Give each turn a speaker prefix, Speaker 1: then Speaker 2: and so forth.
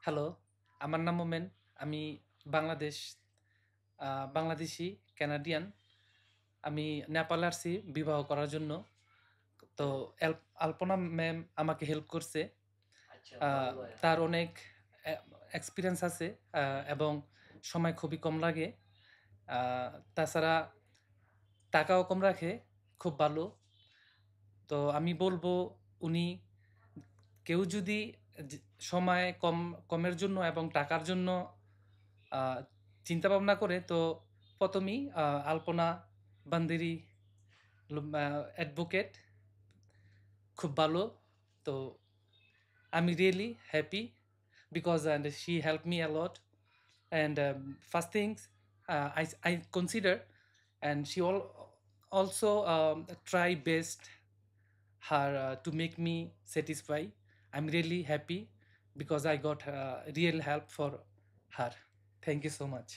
Speaker 1: Hello, আমার নাম মোমেন। আমি বাংলাদেশ বাংলাদেশী কানাডিয়ান। আমি নেপালে আসছি বিবাহ করার জন্য। তো আলপনা ম্যাম আমাকে হেল্প করছে। আ তার অনেক এ এক্সপেরিয়েন্স আছে এবং সময় খুবই কম লাগে। আ তাছাড়া টাকাও কম রাখে, খুব ভালো। তো আমি বলব উনি কেউ যদি যে সময় কমের জন্য এবং টাকার জন্য আ চিন্তাভাবনা করে তো ১ম এই আলপনা বান্দেরি অ্যাডভোকেট খুব ভালো। তো আমি really happy because and she helped me a lot. And first things I consider, and she also try best her to make me satisfy. I'm really happy because I got real help for her. Thank you so much.